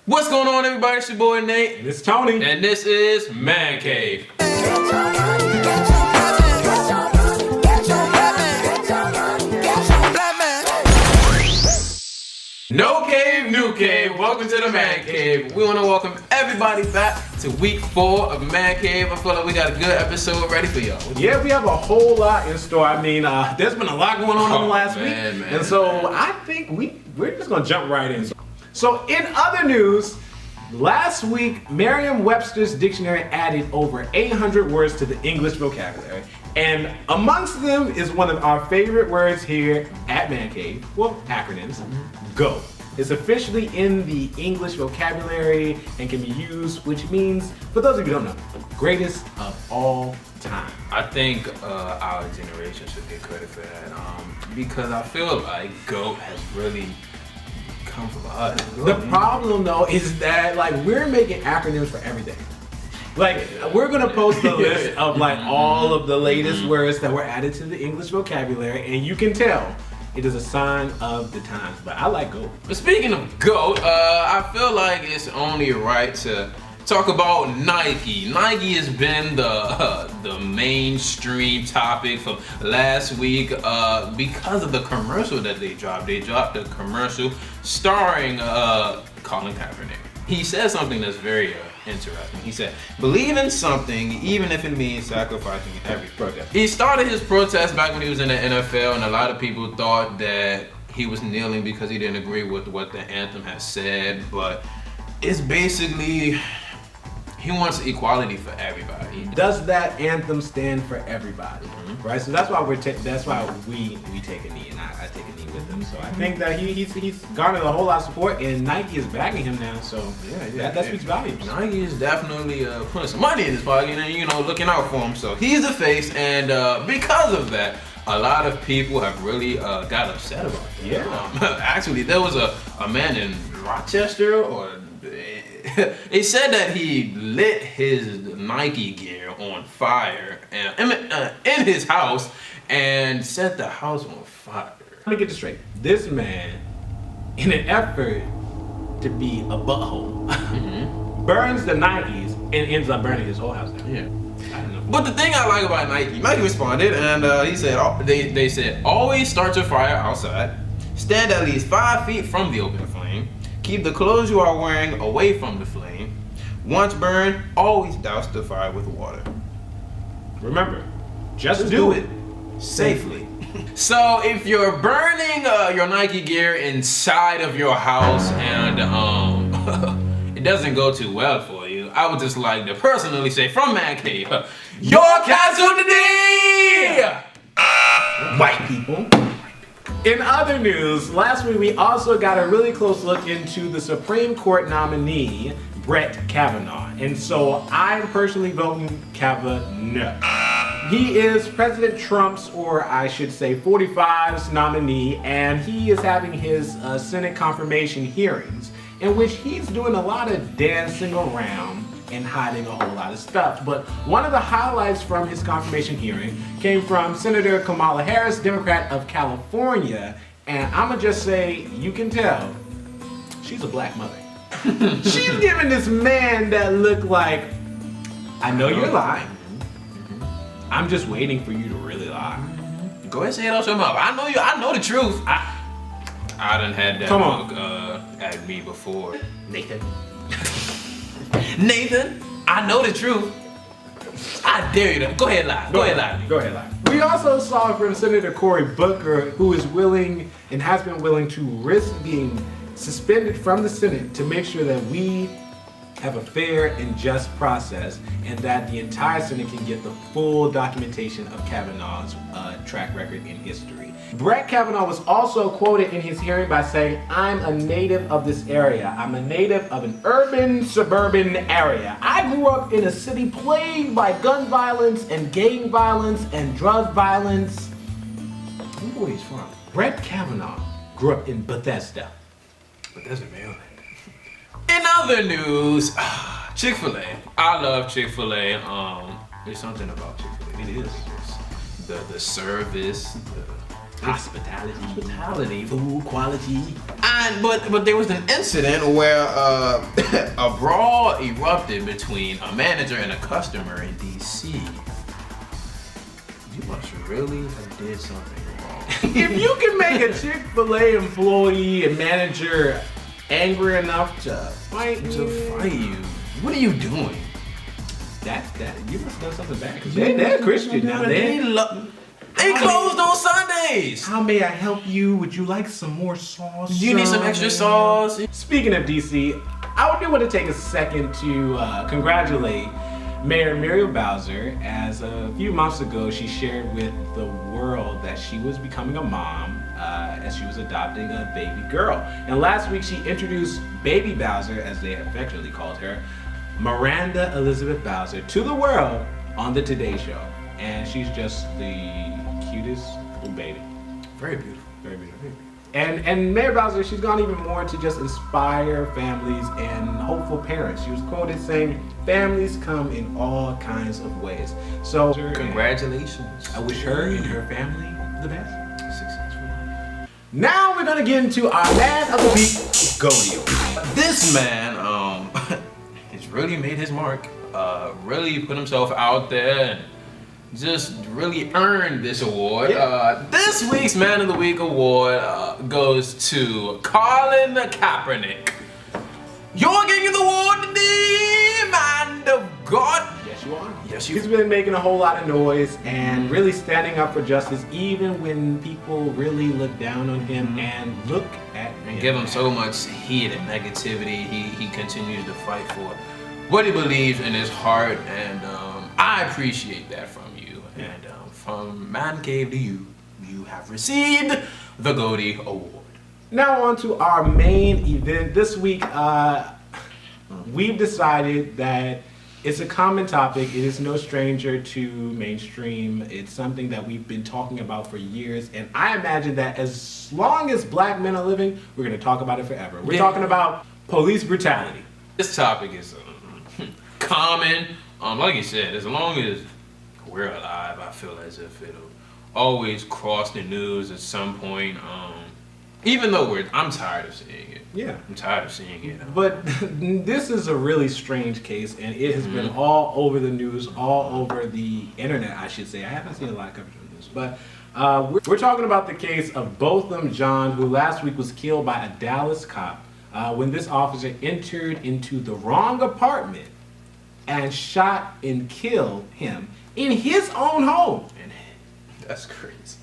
What's going on, everybody? It's your boy Nate. And it's Tony. And this is Man Cave. No cave, new cave. Welcome to the Man Cave. We want to welcome everybody back to week 4 of Man Cave. I feel like we got a good episode ready for y'all. Yeah, we have a whole lot in store. I mean, there's been a lot going on in the last week. And so I think we're just going to jump right in. So in other news, last week, Merriam-Webster's dictionary added over 800 words to the English vocabulary. And amongst them is one of our favorite words here at Man Cave, well, acronyms, GO. It's officially in the English vocabulary and can be used, which means, for those of you who don't know, greatest of all time. I think our generation should get credit for that because I feel like GO has really come from us. The problem though is that like we're making acronyms for everything. Like we're gonna post a list of like all of the latest words that were added to the English vocabulary, and you can tell it is a sign of the times. But I like GO. But speaking of GO, I feel like it's only right to talk about Nike. Nike has been the mainstream topic from last week because of the commercial that they dropped. They dropped a commercial starring Colin Kaepernick. He said something that's very interesting. He said, "Believe in something, even if it means sacrificing every protest." He started his protest back when he was in the NFL, and a lot of people thought that he was kneeling because he didn't agree with what the anthem has said, but it's basically he wants equality for everybody. Does that anthem stand for everybody? Right. So that's why we take a knee, and I take a knee with him. So I think that he's garnered a whole lot of support, and Nike is backing him now. So that speaks volumes. Nike is definitely putting some money in his pocket and looking out for him. So he's the face, and because of that, a lot of people have really got upset about that. Yeah. Actually, there was a man in Rochester, or they said that he lit his Nike gear on fire in his house and set the house on fire. Let me get this straight. This man, in an effort to be a butthole, burns the Nikes and ends up burning his whole house down. Yeah. I don't know. But the thing I like about Nike responded, and he said, they said, always start your fire outside, stand at least 5 feet from the open flame, keep the clothes you are wearing away from the flame. Once burned, always douse the fire with water. Remember, just do it safely. So if you're burning your Nike gear inside of your house and it doesn't go too well for you, I would just like to personally say from Man Cave, your casualty! White people. In other news, last week we also got a really close look into the Supreme Court nominee, Brett Kavanaugh. And so I'm personally voting Kavanaugh. He is President Trump's, or I should say 45's nominee, and he is having his Senate confirmation hearings in which he's doing a lot of dancing around and hiding a whole lot of stuff. But one of the highlights from his confirmation hearing came from Senator Kamala Harris, Democrat of California, and I'ma just say, you can tell, she's a black mother. She's giving this man that look like, I know you're lying. I'm just waiting for you to really lie. Go ahead and say it out your mouth. I know the truth. I done had that look at me before. Nathan, I know the truth. I dare you to. Go ahead, lie. Go ahead, lie. We also saw from Senator Cory Booker, who is willing and has been willing to risk being suspended from the Senate to make sure that we have a fair and just process, and that the entire Senate can get the full documentation of Kavanaugh's track record in history. Brett Kavanaugh was also quoted in his hearing by saying, "I'm a native of this area. I'm a native of an urban, suburban area. I grew up in a city plagued by gun violence and gang violence and drug violence." I wonder where he's from. Brett Kavanaugh grew up in Bethesda. Bethesda, Maryland. In other news, Chick-fil-A. I love Chick-fil-A. There's something about Chick-fil-A. It is. The service, the hospitality, food quality. But there was an incident where a brawl erupted between a manager and a customer in DC. You must really have did something wrong. If you can make a Chick-fil-A employee and manager angry enough to fight you, what are you doing? That you must have done something bad because they're Christian now. They closed on Sundays. How may I help you? Would you like some more sauce? Do you need some extra sauce? Speaking of DC, I do want to take a second to congratulate Mayor Muriel Bowser, as a few months ago she shared with the world that she was becoming a mom as she was adopting a baby girl. And last week she introduced Baby Bowser, as they affectionately called her, Miranda Elizabeth Bowser, to the world on the Today Show. And she's just the cutest little baby. Very beautiful. Very beautiful. And Mayor Bowser, she's gone even more to just inspire families and hopeful parents. She was quoted saying, "Families come in all kinds of ways." So congratulations. I wish her and her family the best. Success for life. Now we're gonna get into our man of the week, Godio. This man has really made his mark. Really put himself out there and just really earned this award. Yeah. This week's Man of the Week award goes to Colin Kaepernick. You're getting the award today, man of God. Yes, you are. Yes, you He's been making a whole lot of noise and really standing up for justice, even when people really look down on him and look at him. And give him so much heat and negativity. He continues to fight for what he believes in his heart, and I appreciate that from you. And from Man Cave to you, you have received the Goldie Award. Now on to our main event this week. We've decided that it's a common topic. It is no stranger to mainstream. It's something that we've been talking about for years, and I imagine that as long as black men are living, we're going to talk about it forever. We're talking about police brutality. This topic is common. Like you said, as long as we're alive, I feel as if it'll always cross the news at some point. Even though I'm tired of seeing it. Yeah. I'm tired of seeing it. But this is a really strange case, and it has been all over the news, all over the internet, I should say. I haven't seen a lot of coverage on this, but we're talking about the case of Botham Jean, who last week was killed by a Dallas cop when this officer entered into the wrong apartment and shot and killed him in his own home. And that's crazy.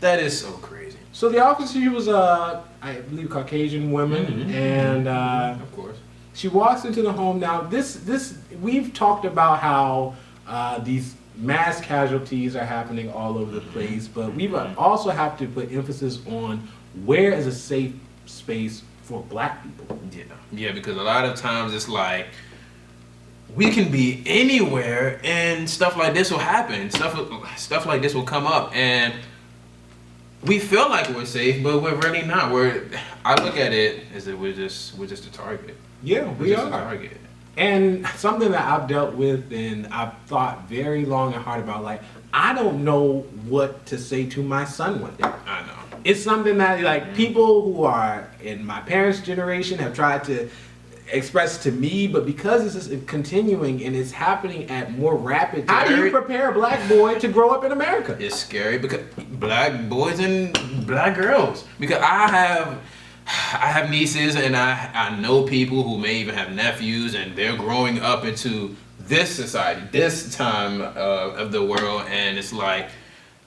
That is so crazy. So the officer, she was I believe Caucasian woman, and of course, she walks into the home. Now this we've talked about how these mass casualties are happening all over the place, but we also have to put emphasis on where is a safe space for black people. Yeah, because a lot of times it's like we can be anywhere and stuff like this will happen. Stuff like this will come up, and we feel like we're safe, but we're really not. I look at it as if we're just a target. Yeah, we are. A target. And something that I've dealt with and I've thought very long and hard about, like, I don't know what to say to my son one day. I know. It's something that, like, people who are in my parents' generation have tried to express to me, but because this is continuing and it's happening at more rapid, how do you prepare a black boy to grow up in America? It's scary because black boys and black girls, because I have nieces and I know people who may even have nephews, and they're growing up into this society, this time of the world, and it's like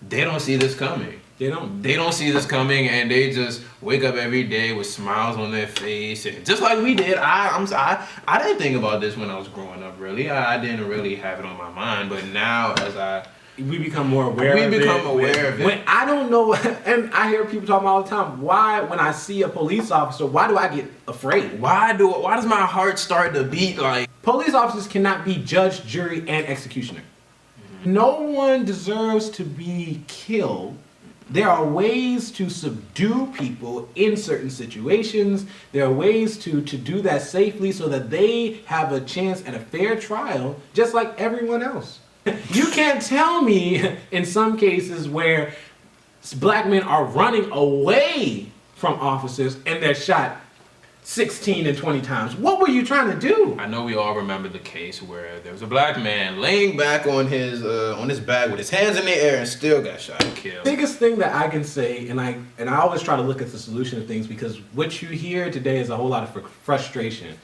they don't see this coming. They don't see this coming, and they just wake up every day with smiles on their face, and just like we did. I didn't think about this when I was growing up. Really, I didn't really have it on my mind. But now, as we become more aware of it. When I don't know, and I hear people talking all the time. Why, when I see a police officer, why do I get afraid? Why does my heart start to beat like? Police officers cannot be judge, jury, and executioner. No one deserves to be killed. There are ways to subdue people in certain situations. There are ways to do that safely so that they have a chance at a fair trial, just like everyone else. You can't tell me in some cases where black men are running away from officers and they're shot 16 and 20 times. What were you trying to do? I know we all remember the case where there was a black man laying back on his back with his hands in the air and still got shot and killed. Biggest thing that I can say, and I always try to look at the solution of things, because what you hear today is a whole lot of frustration,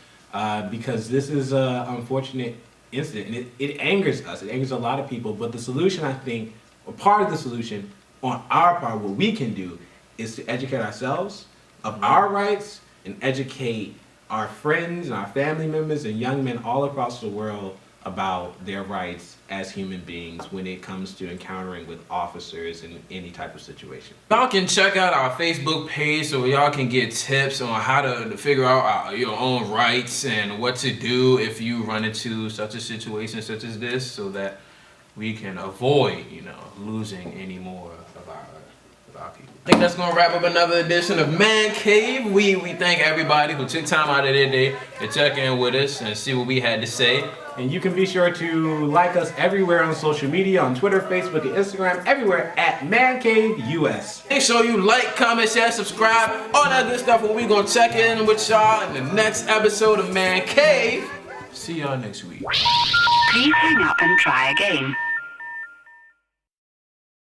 because this is an unfortunate incident, and it angers us. It angers a lot of people. But the solution, I think, or part of the solution on our part, what we can do, is to educate ourselves of our rights and educate our friends and our family members and young men all across the world about their rights as human beings when it comes to encountering with officers in any type of situation. Y'all can check out our Facebook page so y'all can get tips on how to figure out your own rights and what to do if you run into such a situation such as this, so that we can avoid, losing any more of our people. I think that's gonna wrap up another edition of Man Cave. We thank everybody who took time out of their day to check in with us and see what we had to say. And you can be sure to like us everywhere on social media, on Twitter, Facebook, and Instagram, everywhere at Man Cave US. Make sure you like, comment, share, subscribe, all that good stuff. And we're gonna check in with y'all in the next episode of Man Cave. See y'all next week. Please hang up and try again.